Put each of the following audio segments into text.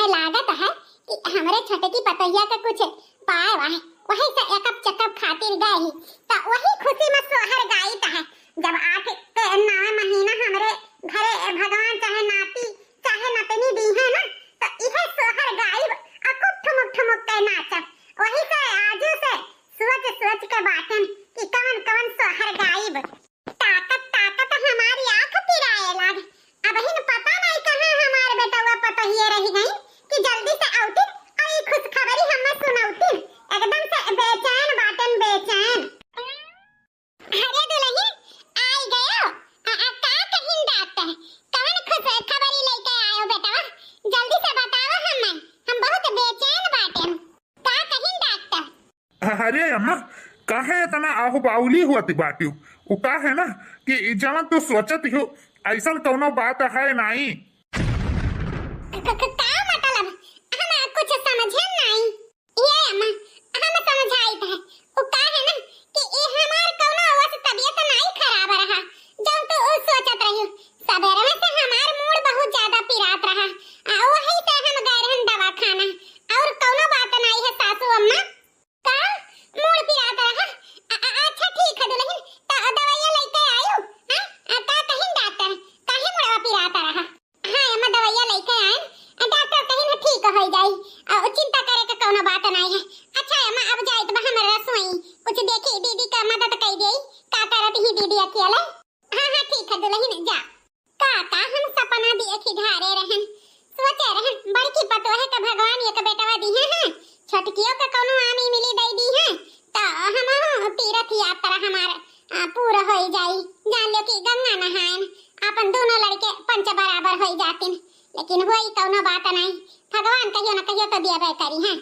लागत है कि हमरे छोटे की पतैया का कुछ पाए वाहे वही से एकप चकप खातिर गए ही तो वही खुशी में सोहर गाइत है। जब आके के नवा महीना हमरे घरे भगवान चाहे नाती चाहे नतनी दी है ना तो इहे सोहर गाइब अकुट ठुमुक ठुमुक के नाचब। वही से आजू से सोच सोच के बातन कि कौन कौन सोहर गाइब। ताकत ताकत हमारी आंख पिराए लाग। अब हिन पता नहीं कहां हमार बेटवा पतहिए रह गई कि जल्दी से आउती और ये खुश खबरी हमें सुनाउती। एकदम से बेचैन बाटन बेचैन। अरे दुल्हन आई गयो का कहिन डाकता है कौन खुश खबरी लेके आयो बेटवा जल्दी से बताओ हमें हम बहुत बेचैन बाटन का कहिन डाकता। अरे अम्मा काहे इतना आहू बाउली हुआ बाटियो वो का है ना कि जवन तू सोचत हो ऐसा कोनो बात है नहीं। का मतलब हम कुछ समझे नहीं। ये अम्मा हम समझाई है वो का है ना कि ये हमार कोनो अवश्य तबीयत नहीं खराब रहा जब तो सोचत रही सवेरे में से हमार मूड बहुत ज्यादा पिरात रहा वही से हम गए रहन दवाखाना और कोनो बात नहीं है सासू अम्मा का मूड पिरात रहा। अच्छा ठीक है दुल्हन तो दवाइयां लेके आयो हां का कहिन डॉक्टर काहे मूडवा पिरात रहा। हां अम्मा दवाइयां लेके आए डॉक्टर कहिन ठीक हो जाई और चिंता करे के कोनो बात नहीं है। अच्छा अम्मा अब जाए तो हमर रसोई कुछ देखी दीदी का मदद कर देई का करत ही दीदी अकेले। हां ठीक है दुल्हन जा का हम सपना देखी धारे रहन सोचे रहन बड़की पतोहे का भगवान एक बेटवा दी है छोटकियों का कोनो आमी मिली दई दी है तो हम तीर्थ यात्रा हमारा पूरा हो जाई। जान लो कि गंगा नहायन अपन दोनों लड़के पंच बराबर हो जातिन लेकिन होई कोनो बात नहीं भगवान कहियो न कहियो तो दियाबे करी है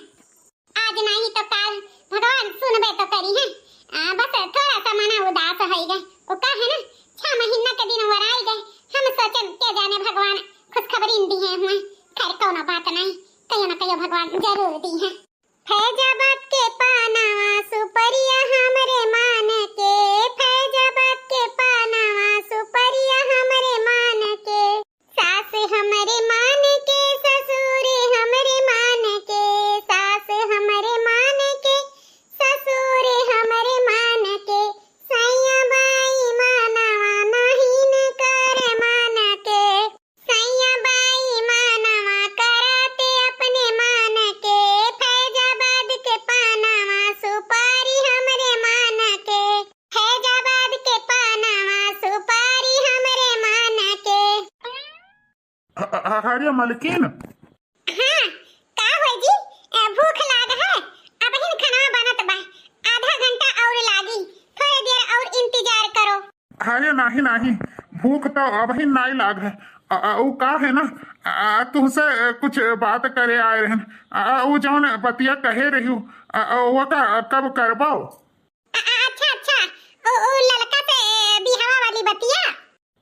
आज नहीं तो काल भगवान सुनबे तो करी है। बस थोड़ा सा मना उदास हो गए वो का है ना 6 महीना के दिन वराई गए हम सोचन के जाने भगवान खुशखबरी दी है हुए खैर कोनो बात नहीं कहियो न कहियो भगवान जरूर दी है। फैजाबाद के पानावा सुपरिया हमरे मान के फैजाबाद के पानावा सुपरिया हमरे मान के सास हमरे मान के ससुर हमरे मान के सास हमरे मान के ससुर हमरे मान के सैया बाई मानवा नहीं न कर मान के सैया बाई मानवा कराते अपने मान के फैजाबाद के पानावा सुपारी हमरे मान के फैजाबाद के पानावा सुपारी हमरे मान के। अरे मलकिन हाँ का होई जी भूख लाग है अब हिन खाना बनत बा आधा घंटा और लागी थोड़ी देर और इंतजार करो। अरे नहीं नहीं भूख तो अब ही नहीं लाग है वो का है ना तुमसे कुछ बात करे आए रहन वो जौन बतिया कहे रही वो का कब करबो। अच्छा अच्छा ओ लड़का से बिहावा वाली बतिया।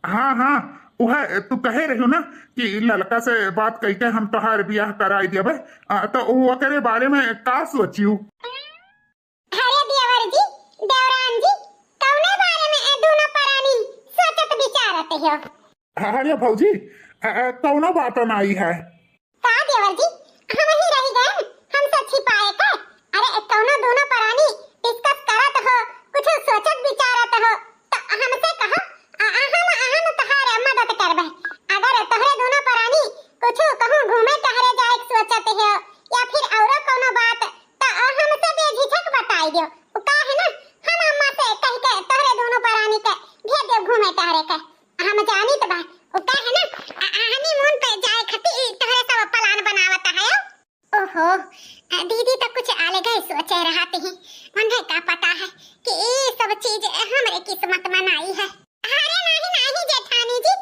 हाँ हाँ वह तू कहे रही हो ना कि लड़का से बात कही के हम तोहार ब्याह कराई देबे तो वो करे बारे में का सोचियो। अरे देवर जी देवरान जी कौने बारे में ए दोनों परानी सोचत विचारत हो। अरे भौजी कौनो बात नहीं है का देवर जी हम ही रह गए हम सब छिपाए का। अरे कौनो दोनों परानी डिस्कस करत हो कुछ सोचत विचारत हो तो हमसे कहो हम तहारे मदद करबे। अगर तोहरे दोनों परानी कुछ कहूं घूमे टहरे जाए सोचत हो या फिर औरो कोनो बात तो हमसे बेझिझक बताई दियो वो का है ना हम अम्मा से कह के तोहरे दोनों परानी के भेज दे घूमे टहरे के हम जानी तो बा वो का है ना हनीमून पे जाए खती तोहरे सब प्लान बनावत है। ओहो दीदी तो कुछ अलग ही सोचे रहती हैं उन्हें क्या पता है कि ये सब चीज हमारे किस्मत में नहीं है। अरे नहीं जेठानी जी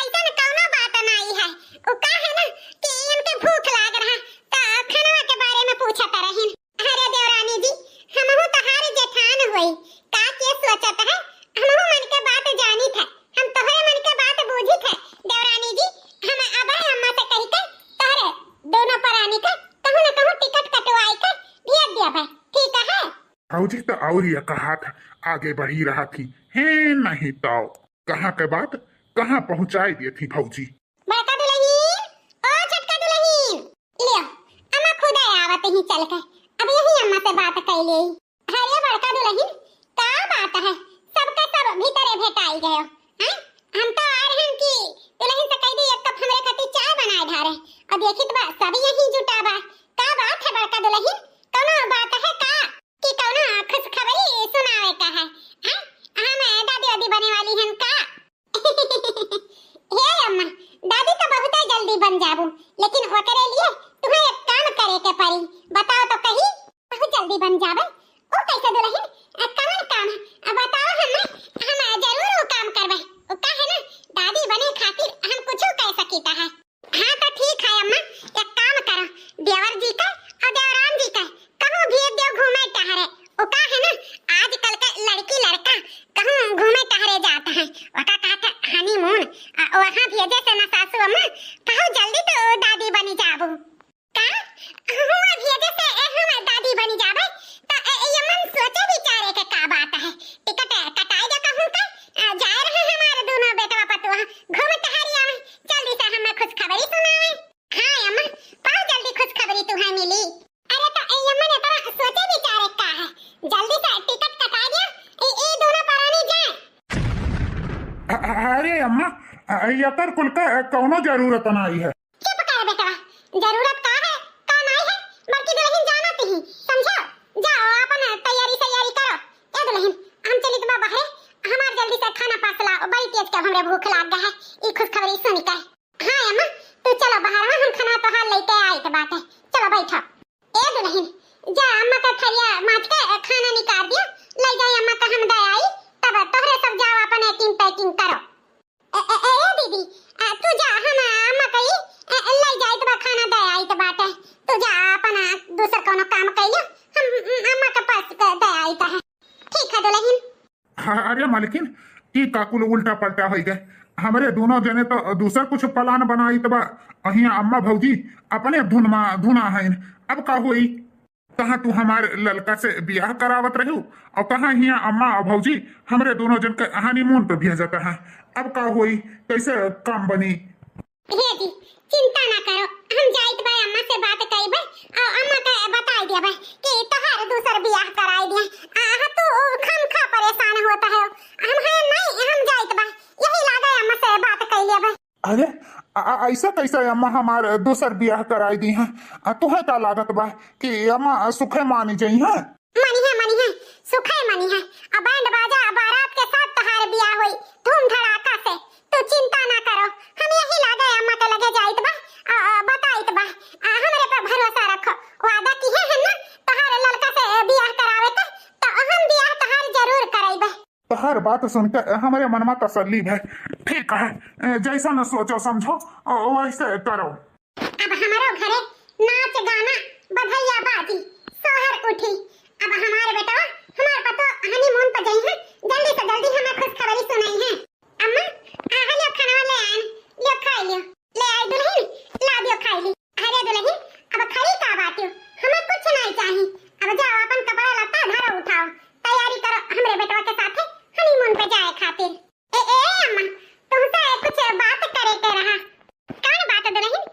ऐसा कोनो बात नहीं है वो का है ना कि इनके भूख लाग रहा तो खाना के बारे में पूछत रहिन। अरे देवरानी जी हमहु तहारे जेठान होई का के सोचत है हमहु मन के बात जानी थे हम तोहरे मन के बात बूझी थे। देवरानी जी हम अब अम्मा से कह के तोहरे दोनों परानी का कहूं न कहूं टिकट कटवाई के भेज दिया भाई ठीक है। भौजी तो और ये कहा था आगे बढ़ी रहा थी है नहीं तो कहाँ के बात कहाँ पहुँचाई दी थी भौजी। बड़का दुल्हन ओ छोटका दुल्हन ले चलकर अब यही अम्मा से बात कर ले। अरे बड़का दुल्हन का बात है, सबका सब भीतरे भेटाई गयो हैं। हम तो आ रहे हैं कि दुल्हन से कह दी एक कप हमरे खातिर चाय बनाए धारे और देखित बा सब यही जुटा बा। का बात है बड़का दुल्हन, कौनो बात है का कि कौनो खुशखबरी सुनावे का है हैं? हम दादी वादी बने वाली हैं का? हे अम्मा, दादी तो बहुत जल्दी बन जाबू, लेकिन ओकरे लिए तुम्हें एक काम करे के पड़ी। बताओ तो कही, बहुत जल्दी बन जाबे ओ कैसे दुल्हन? कौन काम है बताओ, हम जरूर वो काम करबे। ओ का है ना, दादी बने खातिर हम कुछ कह सकीता है। हां तो ठीक है अम्मा, एक काम करो, देवर जी का और देवरान जी का कहूं भेज दो घूमे टहरे। ओ का है ना, आजकल का लड़की लड़का कहूं घूमे टहरे जाता है, ओका कहता हनीमून वहां भेजे से ना सासू अम्मा कहूं जल्दी तो दादी बनी जाबू का। हुआ भेजे से हम दादी बनी जाबे तो ये मन सोचे विचारे के का बात है। टिकट कटाई जा कहूं का जा रहे हमारे दोनों बेटवा पतुआ घूम टहरिया में, जल्दी से हमें खुश खबरी सुनावे। हां अम्मा, बहुत जल्दी खुश खबरी तुम्हें मिली। अरे तो ये मन इतना सोचे विचारे का है, जल्दी से टिकट कटा दिया, ये दोनों परानी जाए। अरे अम्मा, यतर कुल का कौनो जरूरत नहीं है। चुप कर बेटा, जरूरत का है का नहीं है, बल्कि दुल्हन जानती ही समझो। जाओ अपन तैयारी करो। ए दुल्हन, हम चली तो बाहर, हमार जल्दी से खाना पासला, बड़ी तेज के हमरे भूख लाग गया है ई खुशखबरी सुन के। हां अम्मा, तू चलो बाहर, हम खाना तो हाल लेके आई के बात है, चलो बैठो। ए दुल्हन, जा अम्मा का थरिया माज के खाना निकाल दिया, ले जाए अम्मा का हम दे आई, तब तोहरे सब जाओ अपन पैकिंग करो। ए दीदी, तू जा, हम अम्मा कही ले जाए तो खाना दे आई तो बात है, तू जा अपन दूसरा कोनो काम कर लियो, हम अम्मा के पास दे आई तो है। ठीक है दुल्हन। अरे मालकिन, ई काकुल उल्टा पलटा हो गए। हमारे दोनों जने तो दूसर कुछ प्लान बनाई तबा अहिया अम्मा भौजी अपने धुना है। अब का हुई, कहाँ तू हमारे ललका से ब्याह करावत रहू और कहाँ हिया अम्मा और भौजी हमरे दोनों जन के हनीमून पे भेजता है। अब का हुई, कैसे काम बनी? जी चिंता ना करो, हम जाइत बा अम्मा से बात कइबे और अम्मा के बताई दिया बा कि तोहार दूसर ब्याह कराई दिया। तू खमखा परेशान होता है, हम है नहीं, हम जाइत बा यही लागे अम्मा से बात कइ लेबे। अरे ऐसा कैसे अम्मा हमारे दूसर ब्याह कराई दी है? तुहे का लागत बा कि अम्मा सुखे मानी जाई है? मनी है सुखे मनी है, अब बैंड बाजा बारात के साथ तोहार ब्याह होई धूम धड़ाका से। तू चिंता ना करो, हम यही लागे अम्मा के लगे जाइत बा बताइत बा। हमरे पे भरोसा रखो, वादा की है ना तोहार लड़का से ब्याह करावे का, तो हम ब्याह तोहार जरूर कराइबे। हर बात सुनकर हमारे मन में तसल्ली है। ठीक है, जैसा न सोचो समझो वैसे करो। अब हमारो घरे नाच गाना बधैया बाजी सोहर उठी। अब हमारे बेटा हमारे पतो हनीमून पर गई है, जल्दी से जल्दी हमें खुशखबरी सुनाई है। अम्मा लो खाना ले आए, लो खाई लो, ले आई दुल्हन ला दियो खाई ली। अरे दुल्हन, अब खड़ी का बात हो, हमें कुछ नहीं चाहिए। अब जाओ अपन कपड़ा लत्ता धरो, उठाओ, तैयारी करो हमरे बेटवा के साथ हनीमून पे जाए खातिर। ए अम्मा, तुमसे कुछ बात करे के रहा। कौन बात दुल्हन?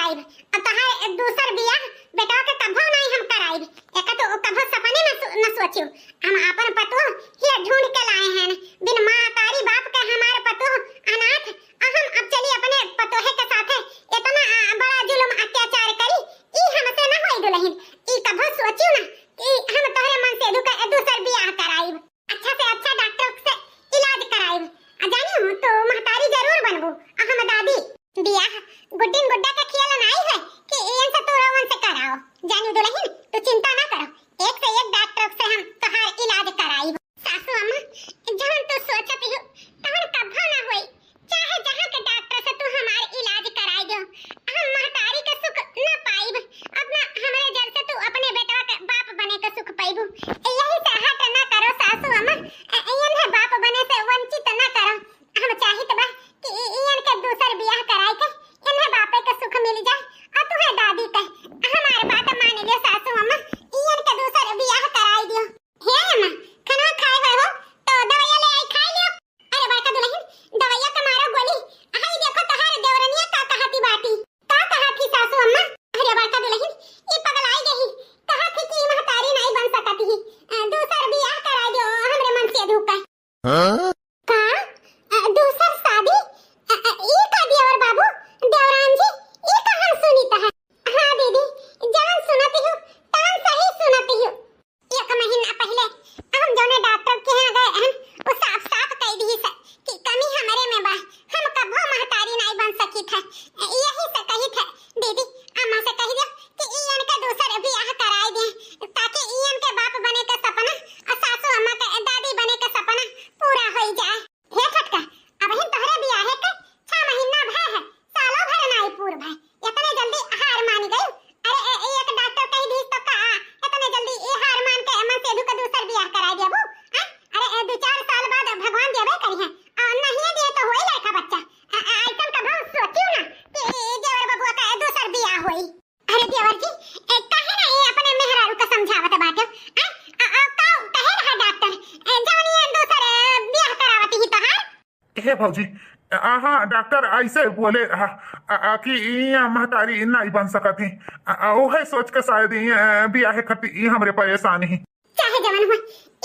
कराई। अब तहार दूसर बियाह बेटा के कभो नहीं हम कराई। एका तो कभो सपने में न सोचियो। हम अपन पतो ही ढूंढ के लाए हैं। बिन मां तारी बाप के हमारे पतो अनाथ हम अब चली अपने पतोहे के साथे इतना बड़ा जुल्म अत्याचार करी। ई हमसे न होई दुल्हन। ई कभो सोचियो ना कि हम तोहरे मन से दूसर बियाह कराई। अच्छा से अच्छा डॉक्टर से इलाज कराई। जानी हूं तो महतारी जरूर बनबू। हम दादी बियाह गुड्डिन गुड्डा का खेल नहीं है कि इन से तो रोवन से कराओ। जानी दुल्हन तू चिंता ना करो। एक से एक डॉक्टर से हम तोहार इलाज कराई। सासू अम्मा जहां तू सोचत हो तहन कभो ना होई। चाहे जहां के डॉक्टर से तू हमार इलाज कराई दो हम महतारी के सुख न पाइब। अपना हमरे जल से तू अपने बेटा के बाप बने के सुख पाइबू। यही से हट ना करो सासू अम्मा। इन्हें बाप बने से वंचित न करो। हम चाहित बा कि इयन के दूसर बियाह कराई के इन्हें बापे के सुख मिल जाए और तुम्हें दादी के हमारे बात मान लियो सासू अम्मा। इयन के दूसर बियाह कराई दियो। हे अम्मा खाना खाए हो तो दवाई ले आई खा लियो। अरे बड़का दुल्हन दवाइया का मारो गोली। हाय देखो तहार देवरनिया का कहती बाटी का कहती सासू अम्मा। अरे बड़का दुल्हन ई पगलाई गई कहा थी कि महतारी नहीं बन सकती ही दूसर बियाह कराई दियो हमरे मन से धोखा। हां दूसर शादी ई का देवर बाबू देवरान जी ई कहां सुनीता है। हां दीदी जहां सुनती हूं तहां सही सुनती हूं। एक महीना पहले हम दोनों डॉक्टर के यहां गए हैं। वो साफ साफ कह दी है कि कमी हमारे में बा। हम कभो महतारी नहीं बन सकी थे। यही से कही थे दीदी अम्मा से कह दियो कि इयन के दूसर बियाह कराई दे ताकि इयन के बाप बने के सपना और सासू अम्मा के दादी बने के सपना पूरा हो जाए। हे छटका अब ही तोहरे बियाह के 6 महीना भय है सालों भर नहीं पूर भय। इतने जल्दी हार मान गई। अरे एक डॉक्टर कह दी तो का इतने जल्दी ये हार मान के मन से का दूसर बियाह करा देबू। अरे 2-4 साल बाद भगवान देबे करी है और नहीं दे तो होई लड़का बच्चा। आइटम का बहुत सोचियो ना कि देवर बबुआ का दूसर बियाह होई। अरे देवर जी काहे ना ये अपने मेहरारू का समझावत बाटे। कहे रहा डॉक्टर जौनी दूसर बियाह करावती ही तोहार। हे भौजी हाँ डॉक्टर ऐसे बोले कि महतारी नहीं बन सकती। ओहे सोच के शायद बियाह खती हमरे परेशानी। चाहे जवन हो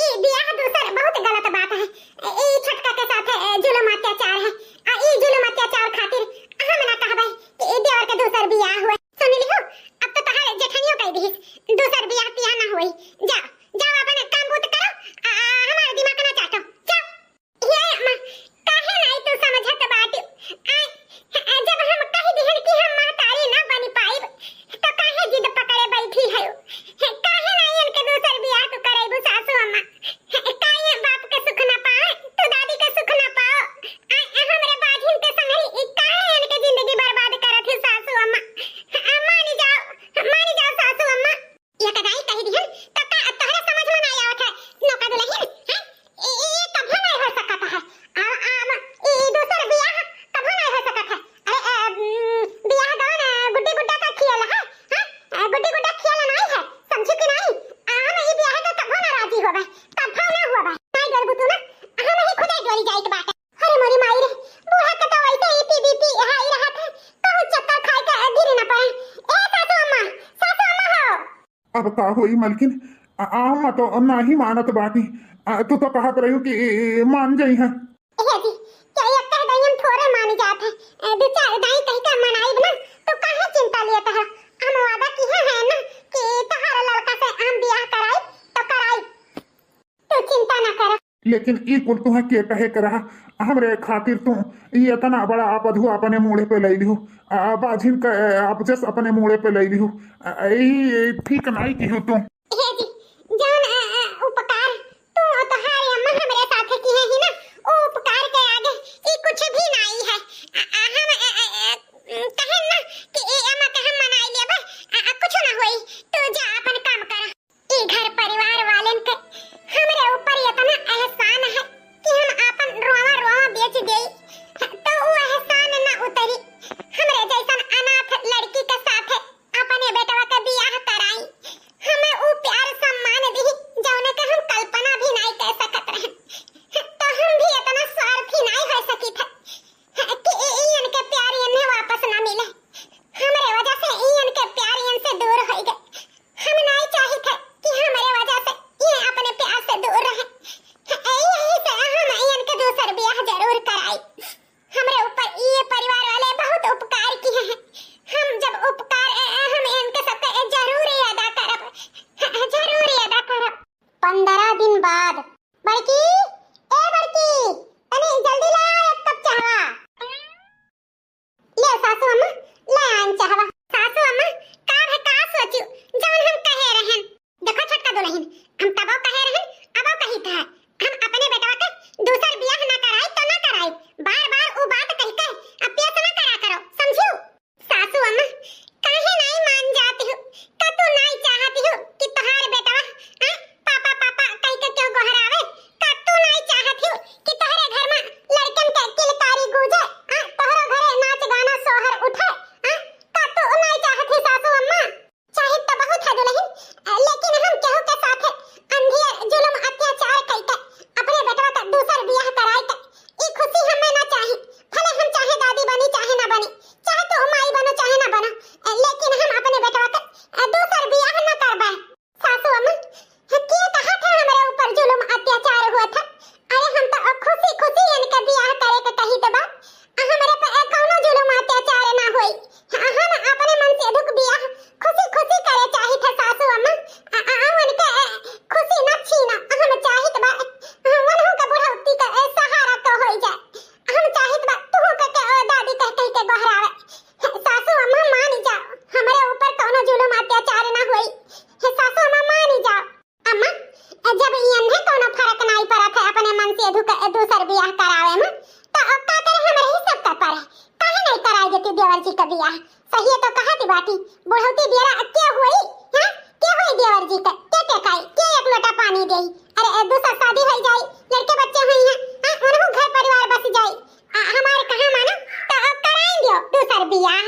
ई बियाह दूसर बहुत गलत बात है। ई छटका के साथ जुल्म अत्याचार है। ई जुल्म अत्याचार खातिर हम ना कहबै कि ई देवर के दूसर बियाह हुए। सुन लियो अब तो तहार जेठनियो कह दी दूसर बियाह तिया ना होई। जा जाओ अपन काम बूत करो। हमारा दिमाग ना चाटो जाओ। ये अम्मा काहे नहीं तू समझत बाटी। जब हम कह दिहन कि हम महतारी ना बन पाइब तो काहे जिद पकड़े बैठी है। काहे नहीं इनके दूसर बियाह तू करेबू सासू अम्मा। काहे बाप के सुख ना पाए तो दादी के सुख ना पाओ। हमरे बाजिन के संगरी काहे इनके जिंदगी बर्बाद करत है सासू अम्मा। मान जाओ सासू अम्मा। ये कदाई कह दिहन तो का तोहरे समझ में नहीं आवत है। नौका दुल्हन है ये कभी नहीं हो सकता है। ई दूसर बियाह कभी नहीं हो सकता है। अरे बियाह गवन गुड्डी गुड्डा का खेल है। हां गुड्डी गुड्डा खेल नहीं है समझी कि नहीं। हम ई बियाह का कभी ना राजी होबे कभी ना होबे। नहीं डरबू तू ना हम ही खुदे डोरी जाइत बाटे। अरे मोरी माई रे बूढ़ा का तो वैसे ही पीबीपी हाई रहा था कहूं चक्कर खाए के गिर ना पड़े। ए सासू अम्मा हो। अब का होई मलकिन आम तो नहीं मानत बाटी। तू तो कहत रही कि मान जाई है। हे जी क्या ये कह दई हम थोड़े मान जात है। 2-4 दाई कह के मनाई ना तो काहे चिंता लेत है। हम वादा किए हैं ना कि तहार लड़का से हम बियाह कराई तो कराई। तू चिंता ना कर। लेकिन ई कुल तुहा के कहे कर हमरे खातिर तू ये इतना बड़ा आपधु अपने मुड़े पे ले लियो। बाजिन का आप जस अपने मुड़े पे ले लियो। ई ठीक नहीं की तू। हे जी जान उपकार तू तहारी अम्मा हमरे साथ की है ही ना ओ उपकार के आगे ई कुछ भी नहीं है। हम कहे ना कि ए अम्मा के हम मनाई लेबे कुछ ना होई। तू जा अपन काम कर। ई घर परिवार वालन के हमरे ऊपर इतना एहसान है कि हम अपन रोवा रोवा बेच देई तो वो एहसान ना उतरी। हमरे जैसन अनाथ लड़की के साथ अपने बेटवा का बियाह कराई। हमें वो प्यार बियाह सही तो कहती बाटी बुढ़ौती बियाह के हुई हां के हुई देवर जी के टेकाई के एक लोटा पानी देई अरे दूसरा शादी हो जाई लड़के बच्चे हुई हैं हां उन्हों घर परिवार बस जाई हमारे कहां मानो तो कराई दियो दूसर बियाह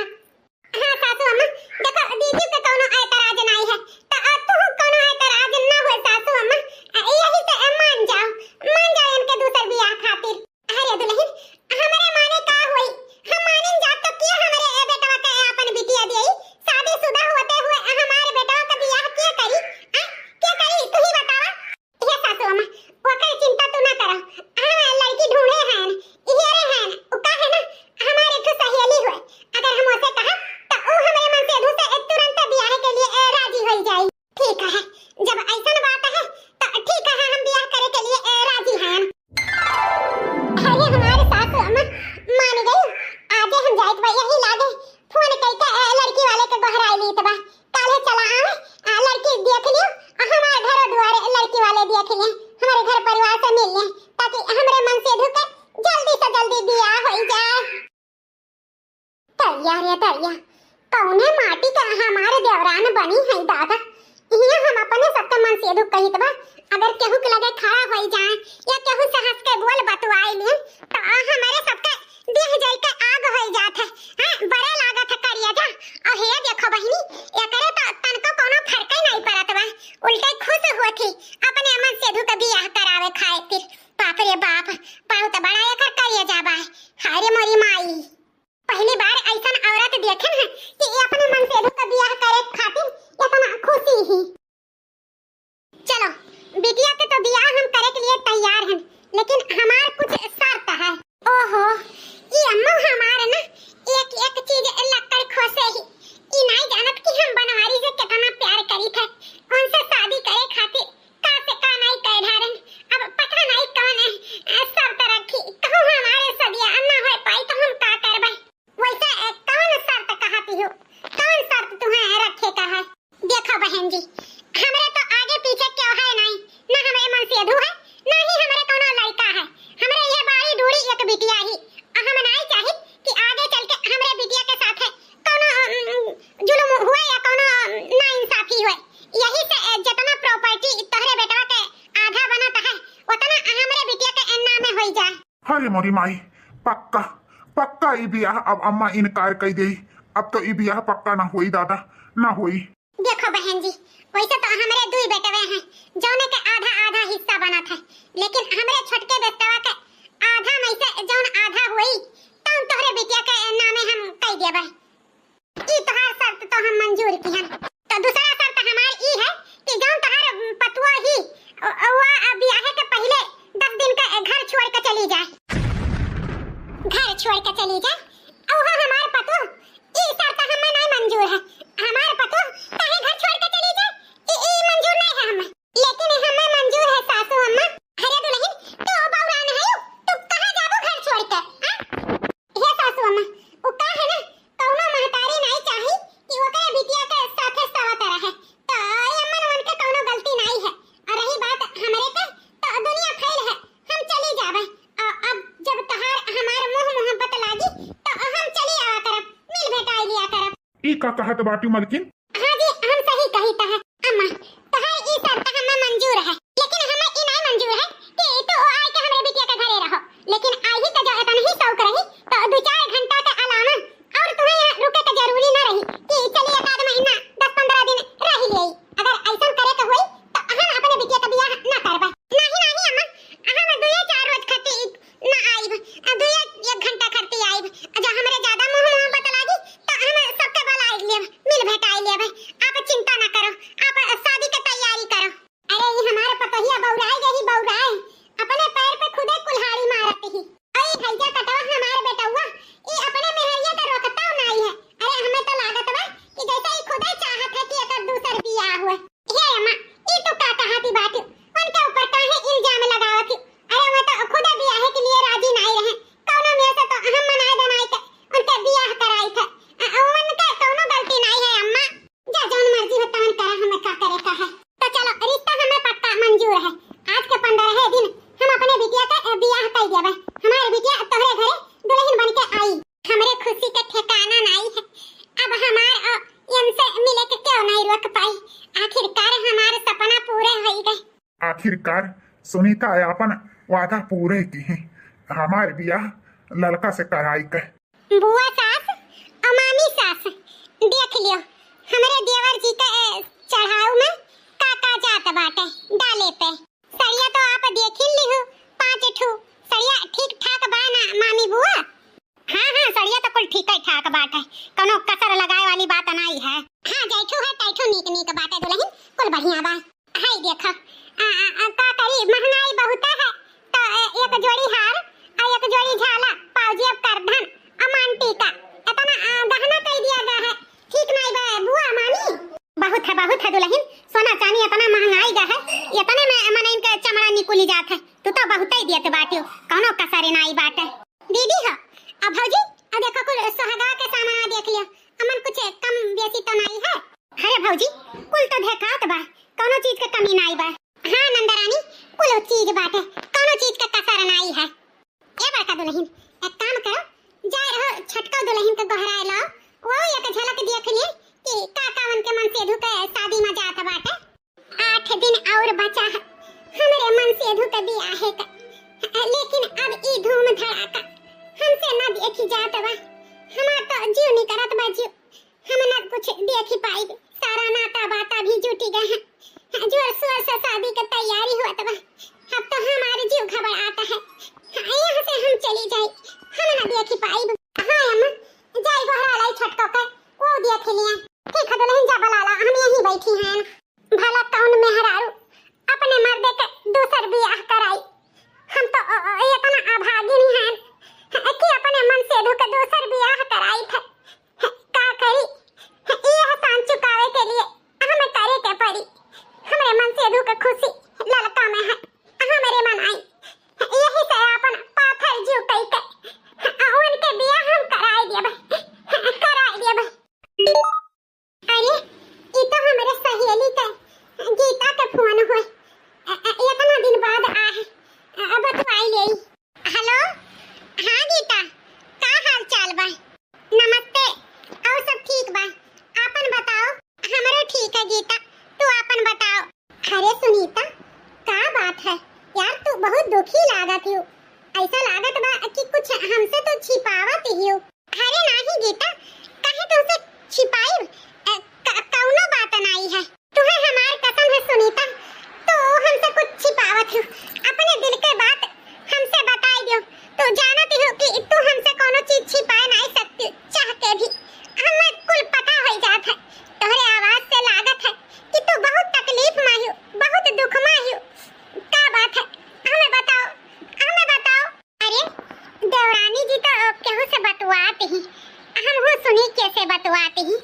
हां सासू अम्मा देखो दीदी के कोनो ऐतराज नहीं है तो तू कोनो ऐतराज ना हो सासू अम्मा यही से मान जाओ इनके दूसर बियाह खातिर अरे दुल्हन हमारे माने का होई हम मानिन जात तो के हमारे बेटवा के अपन बिटिया देई शादीशुदा होते हुए हमारे बेटवा का बियाह के करी के करी तू ही बतावा ये सासू अम्मा ओकर चिंता तू ना करो हां लड़की ढूंढे हैं इहेरे हैं उ का है ना हमारे तो सहेली होए अगर हम उसे कहा तो उ हमारे मन से दूसरे तुरंत बियाह के लिए राजी हो जाई ठीक है जब ऐसा बात है तो ठीक है हम बियाह करे के लिए राजी हैं अरे हमारे सासू अम्मा मान गई आजे हम जाइत बा यही लागे फोन करके लड़की वाले के गहराई ली तबा काले चला आवे लड़की देख लियो हमारे घर द्वारे लड़की वाले देख लिए हमारे घर परिवार से मिल ले ताकि हमरे मन से धुके जल्दी से जल्दी बियाह हो जाए तैयार कौने माटी का हमारे देवरान बनी है दादा ये हम अपने सत्य मन से दुख कही तबा अगर केहू के लगे खड़ा हो जाए या केहू से हंस के बोल बतवाई ले तो हमारे सबके देह जल के आग हो जात है हां बड़े लागत है करिया जा और हे देखो बहिनी एकरे तो तनको कोनो फर्क ही नहीं पड़त बा उल्टे खुश होती अपने मन से दुख बियाह करावे खातिर बाप रे बाप बहुत बड़ा एकर करिया जा बा हाय रे मोरी माई पहली बार ऐसा औरत देखे हैं कि ये अपने मन से दुख बियाह करे खातिर इतना खुशी ही चलो बिटिया के तो बियाह हम करे के लिए तैयार हैं लेकिन हमार कुछ शर्त है ओहो ये अम्मा हमारे ना एक एक चीज लक्कड़ खोसे ही ई नहीं जानत कि हम बनवारी से कितना प्यार करी थे उनसे शादी करे खातिर का से का नहीं कह ढारन अब पता नहीं कौन है शर्त रखी कहूं हमारे सदिया ना हो पाई तो हम का करबे वैसे कौन शर्त कहती हो कौन शर्त तुम्हें रखे का है देखो बहन जी हमरे तो आगे पीछे क्यों है नहीं ना हमें मन से अधू है ना ही हमारे कोनो लड़का है हमरे ये बारी दूरी एक बिटिया ही हम नहीं चाहे कि आगे चल के हमरे बिटिया के साथ है कोनो जुल्म हुआ या कोनो नाइंसाफी हुए यही से जितना प्रॉपर्टी तोहरे बेटवा के आधा बनत है उतना हमरे बिटिया के नाम में होई जाए अरे मोरी माई पक्का ई बियाह अब अम्मा इनकार कर देई अब तो ई बियाह पक्का ना होई दादा ना होई देखो बहन जी वैसे तो हमारे दुई बेटवे हैं जौने के आधा आधा हिस्सा बना था लेकिन हमरे छोटके बेटवा के आधा में से जौन आधा हुई तो तोहरे बिटिया के नामे हम कह देबे ई तोहार शर्त तो हम मंजूर की हैं तो दूसरा शर्त हमार ई है कि जौन तोहार पतुआ ही वा बियाह के पहले 10 दिन का घर छोड़ के चली जाए और हमार पतु ई शर्त हमें नहीं मंजूर है हमार पतु काहे घर छोड़ के चली जाए ई मंजूर नहीं है हमें लेकिन हमें मंजूर है सासू अम्मा अरे दुल्हन तो बौरान है तू कहां जाबो घर छोड़ के हे सासू अम्मा ओ का है ना कौनो महतारी नहीं चाही कि ओकरे बिटिया के साथे सावत रहे तो अम्मा उनके कौनो गलती नहीं है और रही बात हमरे के तो दुनिया फैल है हम चली जाबे अब जब तहार हमार मोहब्बत लागी तो हम चली आवा करब मिल भेटाई लिया करब ई का कहत बाटी मलकिन हां जी हम सही कहिता है अम्मा तहार ई शर्त हमें मंजूर है लेकिन हमें ई नहीं मंजूर है कि तो आए के हमरे बिटिया के घरे रहो लेकिन आई ही तो जो इतना ही शौक रही तो 2-4 घंटा के अलावा और तुम्हें यहाँ रुके के जरूरी ना रही कि चलिए एक आध महीना 10-15 दिन रह लिए अगर ऐसा करे के होई तो हम अपने बिटिया का बियाह ना करबे नहीं अम्मा हम 2-4 रोज खती ना आइब 2-1 घंटा खती आइब जो हमरे ज्यादा मोहब्बत लागी तो हम सबके बुला लेब मिल भेटाई लेब आप चिंता ना करो आप शादी की तैयारी करो अरे ये हमारे पतोहिया बौराए अपने पैर पे खुदे कुल्हाड़ी मारती ही अरे भैया कटवा हमारे बेटवा ये अपने मेहरिया तो रोकता नहीं है अरे हमें तो लागत बा कि जैसे ही खुदे चाहत है कि एकर दूसर बियाह हुए हे अम्मा ये तो का कहती बात उनके ऊपर काहे इल्जाम लगावत अरे वो तो खुदे बियाह के लिए राजी नहीं रहे कौनो में से तो हम मनाए देनाई के उनके बियाह कराई थे उनके कौनो गलती नहीं है अम्मा जा आखिरकार सुनीता अपन वादा पूरे की है, हमारे बियाह लड़का से कराई के। बुआ सास अमामी सास देख लियो हमारे देवर जी के चढ़ाऊ में काका जात बाटे डाले पे। सड़िया तो आप देख ही लिहो 5 ठू सड़िया ठीक ठाक बा ना मामी बुआ? हाँ हाँ सड़िया तो कुल ठीक ठाक बाटे, कोनो कसर लगाए वाली बात नहीं है। हाँ जैठू है तैठू नीक नीक बाटे दुल्हन कुल बढ़िया बा। हाय देखो का करी महंगाई बहुत है तो एक जोड़ी हार और एक जोड़ी झाला पाउजी अब करधन अमान टीका इतना गहना कर दिया गया है, ठीक नहीं बा बुआ मामी? बहुत है दुल्हन, सोना चांदी इतना महंगाई गा है, इतने में मन इनके चमड़ा निकुली जात है। तू तो बहुत ही देत बाटियो, कोनो कसरे नहीं बाटे। दीदी हो अब भौजी अब देखो कुल सुहागा के सामान देख लियो, अमन कुछ कम बेसी तो नहीं है? अरे भौजी कुल तो देखात बा, कोनो चीज के कमी नहीं बा। हां नंदरानी कुल चीज बाटे, कोनो चीज का कसर नहीं है। ए बड़का दुल्हन एक काम करो, जाए रहो छटका दुल्हन के गहराए लाओ, वो एक झलक देख लिए कि काकावन के मन से धुके शादी में जात बाटे। 8 दिन और बचा है हमरे मन से धुके बियाह है का, लेकिन अब ई धूम धड़ाका हमसे ना देखी जात बा। हमार तो जीव नहीं करत बा जीव, हम ना कुछ देखी पाई, सारा नाता बाता भी जुटी गए हैं, जोर शोर से शादी की तैयारी होत बा। अब तो हमारे जीव घबरा आता है, यहाँ से हम चली जाए, हम ना देखी पाई। हाँ अम्मा जाई बहरा लाई छटको के वो देख लिया। ठीक है दुल्हन जा बलाला, हम यहीं बैठी हैं। भला कौन मेहरारू अपने मर्दे के दूसर बियाह कराई, हम तो इतना अभागिन हैं कि अपने मन से धोके दूसर बियाह कराई थे। का करी यह सान चुकावे के लिए हमें करे के पड़ी। हमरे मन से धोके खुशी ललका में है, हमारे मन आई यही से अपन पाथर जीव कई के उनके बियाह हम कराई दिए। अरे ये तो हमारे सहेली के गीता के फोन हुए, इतना दिन बाद आ है, अब तो आई ले। हेलो हाँ गीता का हाल चाल बा? नमस्ते और सब ठीक बा, आपन बताओ? हमरो ठीक है गीता, तू आपन बताओ। अरे सुनीता का बात है यार, तू बहुत दुखी लागत हो, ऐसा लागत बा कि कुछ हमसे तो छिपावत ही हो। अरे नहीं गीता कहे तुमसे छिपाई कौनो बात नहीं है, तुम्हें हमार कसम है सुनीता, तो हमसे कुछ छिपावत हो, अपने दिल के बात हमसे बताई दो। तो जानती हो कि तू हमसे कोनो चीज छिपा नहीं सकती, चाह के भी हमें कुल पता हो जात है। तोहरे आवाज से लागत है कि तू बहुत तकलीफ में हो, बहुत दुख में हो। का बात है हमें बताओ, हमें बताओ। अरे देवरानी जी तो केहू से बतवाते ही, हम हो सुनी कैसे बतवाते ही।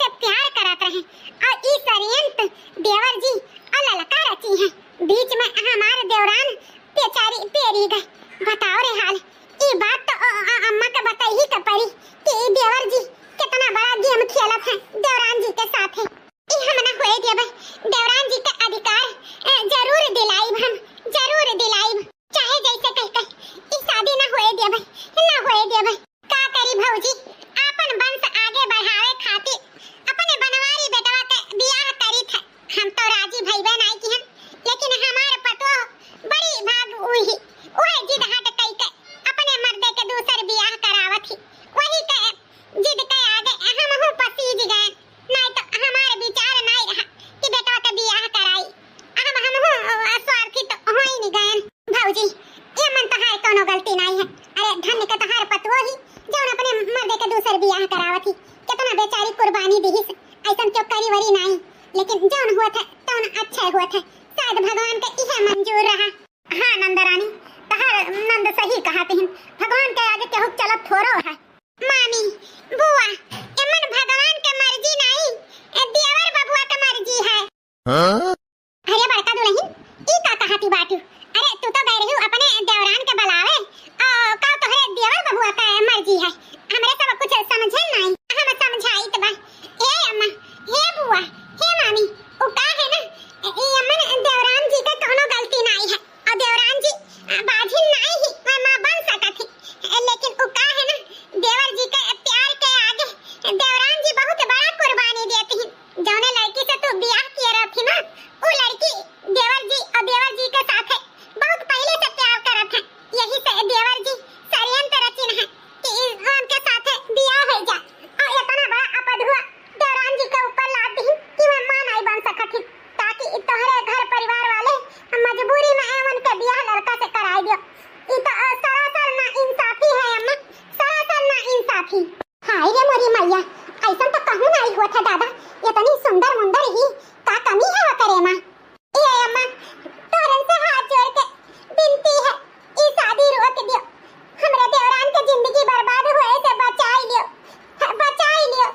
से प्यार करत रहे और ई षड्यंत्र देवर जी अललका रची है। बीच में हमारे देवरान बेचारी पेरी गए। बताओ रे हाल, ई बात तो अम्मा के बताई ही के परी कि ई देवर जी कितना बड़ा गेम खेलत है देवरान जी के साथ है। ई हम ना होए देबे, देवरान जी का अधिकार जरूर दिलाइब, हम जरूर दिलाइब, चाहे जैसे कह ई शादी ना होए देबे, ना होए देबे। का करी भौजी, अपन वंश आगे बढ़ावे खातिर अपने बनवारी बेटवा के बियाह करी थे। हम तो राजी भइबे नहीं की हम, लेकिन हमार पतो बड़ी भाग उही ओए जिद हट कई के अपने मर्दे के दूसर बियाह करावत ही। वही के जिद के आगे हम हूं पसीज गए, नहीं तो हमारे विचार नहीं रहा कि बेटवा के बियाह कराई। हम हूं स्वार्थी तो हो ही नहीं गए भौजी। ये मन तहार कोनो गलती नहीं है। अरे धन्य के तहार पतवो ही जौन अपने मर्दे के दूसर बियाह करावत ही, कितना बेचारी कुर्बानी दी। ऐसा क्यों करी वरी नहीं, लेकिन जौन हुआ था तौन अच्छा हुआ था। शायद भगवान के इहे मंजूर रहा। हाँ नंदरानी, तहार नंद सही कहते हैं, भगवान के आगे केहू चलत थोड़ो है। मामी बुआ, एमन भगवान के मर्जी नहीं, देवर बबुआ के मर्जी है। अरे बड़का दुल्हन, ई का कहती बाटू? अरे तू तो गई रही अपने देवरान के बुलावे, का तोहरे देवर बबुआ का मर्जी है। हमरे सब कुछ समझे नहीं, हम समझाई त बा। ए अम्मा, हे बुआ, हे मामी, ओ का है ना, ई अमन देवरान जी के कोनो गलती नहीं है और देवरान जी बाझिन नहीं ही मां बन सकत ही। लेकिन ओ का है ना, देवर जी के प्यार के आगे देवरान जी बहुत बड़ा कुर्बानी देती हैं। जौने लड़की से तू बियाह किए रहती ना, वो लड़की देवर जी और देवर जी के साथ है बहुत पहले से प्यार करत है। यही से देवर जी षड्यंत्र रचिन है कि उनके साथ बियाह हो जाए और इतना बड़ा आपद हुआ देवरान जी के ऊपर लाद दी कि वह मां नहीं बन सकत थी, ताकि तोहरे घर परिवार वाले मजबूरी में उनके बियाह लड़का से कराई दियो। ई तो सरासर ना इंसाफी है अम्मा, सरासर ना इंसाफी। हाय रे मोरी मैया, ऐसा तो कहूं नहीं हुआ था दादा। इतनी सुंदर मुंदर ही का कमी है करे मां। ये अम्मा तोरन से हाथ जोड़ के विनती है, ई शादी रोक दियो। हमरे देवरान के जिंदगी बर्बाद होए से बचाई लियो, बचाई लियो।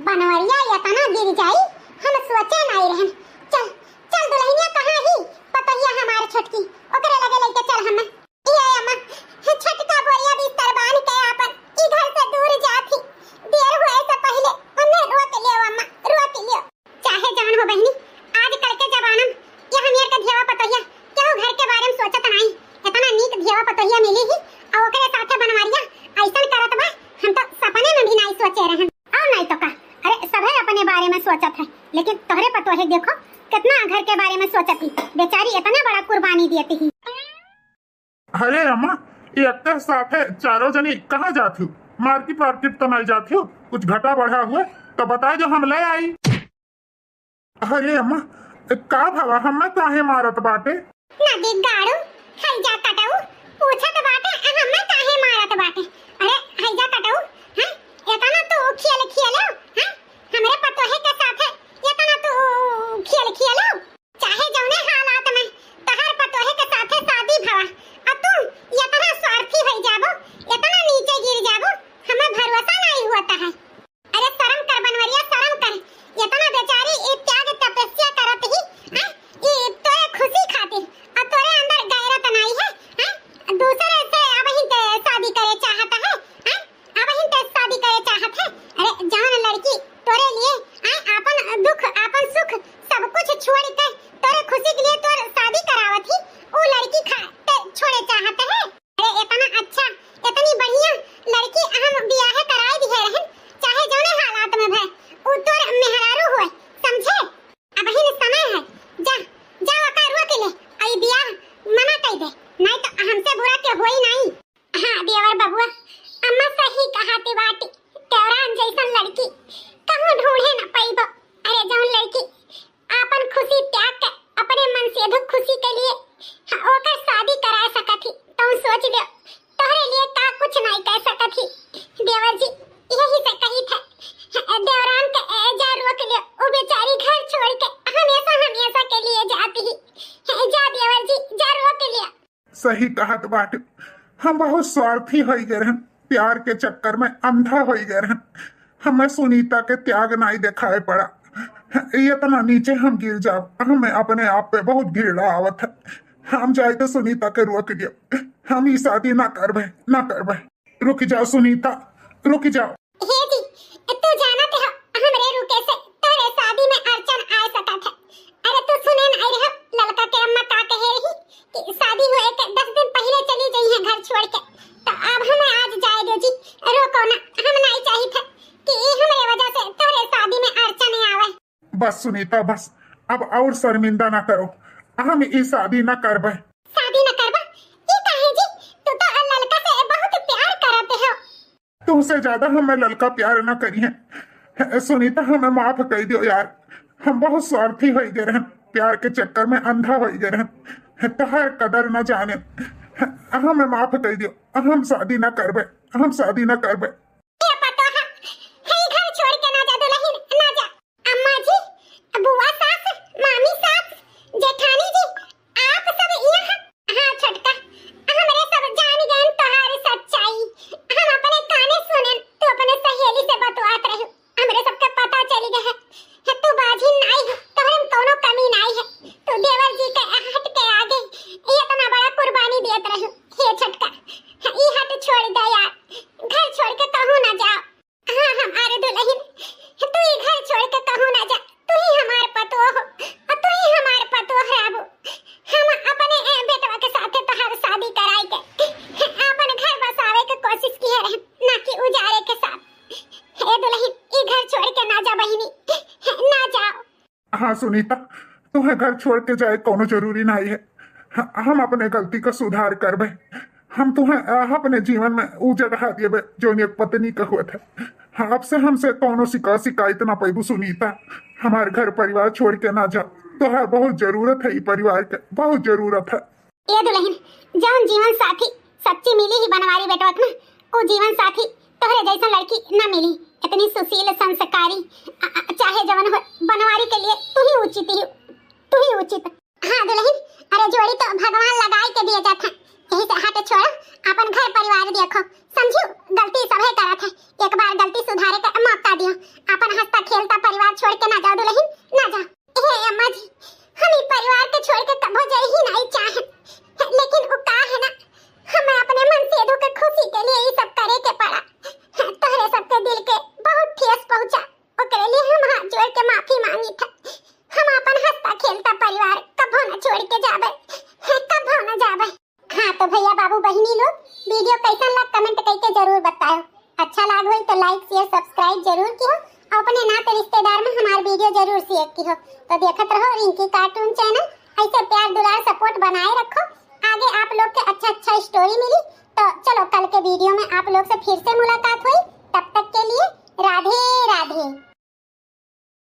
बनवरिया इतना गिर जाई हम सोचे नहीं रहन। चल चल दुल्हनिया कहां ही पतैया हमार छोटकी, ओकरे लगे लेके चल हम। ये अम्मा छटका बोरिया बिस्तर बांध के अपन ई घर से दूर जाती, देर होए से पहले उन्हें रोक लियो अम्मा, रोक लियो। चाहे जान हो बहनी, आजकल के जमाना में ये हमेर के घेवा पतैया केहू घर के बारे में सोचत नहीं। इतना नीक घेवा पतैया मिली ही और ओकरे साथे बनवरिया ऐसा करत बा, हम तो सपने में भी नहीं सोचे रहन। और नहीं तो का, अरे सबे अपने बारे में सोचत है, लेकिन तोहरे पतोहे देखो कितना घर के बारे में सोचती, बेचारी इतना बड़ा कुर्बानी देती ही। अरे अम्मा, ये अक्के साथ है चारों जनी कहाँ जाती हो? मार्केट वार्केट तो नहीं जाती हो? कुछ घटा बढ़ा हुआ तो बता जो हम ले आई। अरे अम्मा का भावा हमें काहे मारत बाटे? नदी गाड़ू हैजा कटाऊ पूछत बाटे हमें काहे मारत बाटे। अरे हैजा कटाऊ, हां इतना तो खेल खेलो, हां हमरे पतोहे के साथ इतना तो खेल खेलो। चाहे जौने हालात में तहर पतोहे के साथ शादी भवा और तुम इतना स्वार्थी हो जाबो, इतना नीचे गिर जाबो, हमें भरोसा नहीं होता है। अरे शर्म कर बनवरिया, शर्म कर। इतना बेचारी ई त्याग तपस्या करत ही, हां ई तोरे खुशी खातिर और तोरे अंदर गैरत नहीं है, हां दूसरे से अब ही शादी करे चाहता है, हां अब ही शादी करे चाहत है। अरे जान लड़की तोरे लिए अपन दुख अपन सुख सब कुछ छोड़ के तोरे खुशी के लिए तोर शादी करावत ही, वो लड़की छोड़े चाहते है। अरे इतना अच्छा इतनी बढ़िया लड़की हम बियाह कराई दी है रहन, चाहे जौने हालात में भय उ तोर मेहरारू होए, समझे? अब ही समय है, जा जा का रोक ले, आई बियाह मना कर दे, नहीं तो हमसे बुरा के होई नहीं। हां देवर बबुआ, अम्मा सही कहती बाटी, देवरान जैसन लड़की कहूं ढूंढे न पाइबो। अरे जौन लड़की अपन खुशी त्याग के अपने मन से दुख खुशी के लिए ओकर शादी करा सकत ही, तो सोच ले तोहरे लिए का कुछ नहीं कह सकत ही। देवर जी यही से कही थे देवरान के जा रोक ले, वो बेचारी घर छोड़ के हमेशा हमेशा के लिए जाती ही। जा देवर जी जा रोक ले। सही कहत बाटे, हम बहुत स्वार्थी हो गए रहन, प्यार के चक्कर में अंधा हो गए रहन। हमें सुनीता के त्याग नहीं दिखाई पड़ा। ये तना नीचे हम गिर जाओ, हमें अपने आप पे बहुत घृणा आवत है। हम जाए तो सुनीता के रोक दियो, हम ये शादी ना करबे, ना करबे। रुक जाओ सुनीता, रुक जाओ। हे जी, तू जानत है हमरे रुके से तेरे शादी में अड़चन आ सकत है। अरे तू सुने ना रहे लड़का के अम्मा का कहे रही कि शादी हुए के 10 दिन पहले चली गई है घर छोड़ के, तो अब हमें आज जाए दो जी, रोको ना, हम नहीं चाहिए था कि हमरे वजह से तेरे शादी में अड़चन आवे। बस सुनीता बस, अब और शर्मिंदा ना करो, हम ये शादी ना करबे। शादी न करबा? ये काहे जी? तू तो लड़का से बहुत प्यार करते हो। तुमसे ज्यादा हमें लड़का प्यार ना करिए। सुनीता हमें माफ कर दियो यार, हम बहुत स्वार्थी हो गए रहन, प्यार के चक्कर में अंधा हो गए रहन, तोहर कदर न जाने। हमें माफ कर दियो, हम शादी ना करबे, हम शादी ना करबे। ये पता है, हे घर छोड़ के ना जा दुल्हन, ना जा। अम्मा जी, बुआ सास, मामी सास, जेठानी जी, आप सब यहाँ। हाँ छोटका, हमरे सब जान गए तुम्हारी सच्चाई। हम अपने काने सुने, तू अपने सहेली से बतवात रही, हमरे सबके पता चली गया है। तू बाजी नहीं है, तोहरे में कोनो कमी नहीं है। तू देवर जी के हट के आगे ये इतना बड़ा कुर्बानी देत रही। हे छोटका, ये हट छोड़ दे यार, घर छोड़ के कहूँ ना जाओ। हाँ हमारे दुल्हन, तू ये घर छोड़ के कहूँ ना जा, तू ही हमार पतो हो और तू ही हमार पतो राबू। हम अपने बेटवा के साथे तोहार शादी कराई के अपन घर बसावे के कोशिश की है, ना कि उजारे के साथ। हे दुल्हन, ये घर छोड़ के ना जा बहिनी, ना जाओ। हाँ सुनीता, तुम्हें घर छोड़ के जाए कोनो जरूरी नहीं है। हम अपने गलती का सुधार करबे। हम तुम्हें अपने जीवन में वो जगह दिए जो एक पत्नी का हुआ था। आपसे हमसे कोनो शिकायत ना पैबू सुनीता। हमारे घर परिवार छोड़ के ना जाओ, तो बहुत जरूरत है, परिवार के बहुत जरूरत है। ये दुल्हन, जौन जीवन साथी सच्ची मिली ही बनवारी बेटवत में, वो जीवन साथी तोहरे जैसा लड़की न मिली। इतनी सुशील संस्कारी चाहे जवन हो, बनवारी के लिए तू ही उचित ही, तू ही उचित। हाँ दुल्हन, अरे जोड़ी तो भगवान लगाई के दिए जाता, यही से हट छोड़ो, अपन घर परिवार देखो। समझियो, गलती सबे करत है, एक बार गलती सुधारे का मौका दियो। अपन हंसता खेलता परिवार छोड़ के ना जाओ दुल्हन, ना जाओ। हे अम्मा जी, हम ई परिवार के छोड़ के कबो जाए ही नहीं चाहे, लेकिन वो का है ना, हमें अपने मन से दुख खुशी के लिए ये सब करे के पड़ा। तोहरे सबके दिल के बहुत ठेस पहुंचा, ओकरे लिए हम हाथ जोड़ के माफी मांगी था। हम अपन हंसता खेलता परिवार कबो न छोड़ के जाबे, कबो न जाबे। हाँ तो भैया बाबू बहिनी लोग, वीडियो कैसा लगा कमेंट करके जरूर बताओ। अच्छा लगा हो तो लाइक शेयर सब्सक्राइब जरूर कियो, और अपने नाते रिश्तेदार में हमारा वीडियो जरूर शेयर कियो। तो देखत रहो रिंकी कार्टून चैनल, ऐसे प्यार दुलार सपोर्ट बनाए रखो। आगे आप लोग के अच्छा स्टोरी मिली तो चलो कल के वीडियो में आप लोग से फिर से मुलाकात हुई। तब तक के लिए राधे राधे।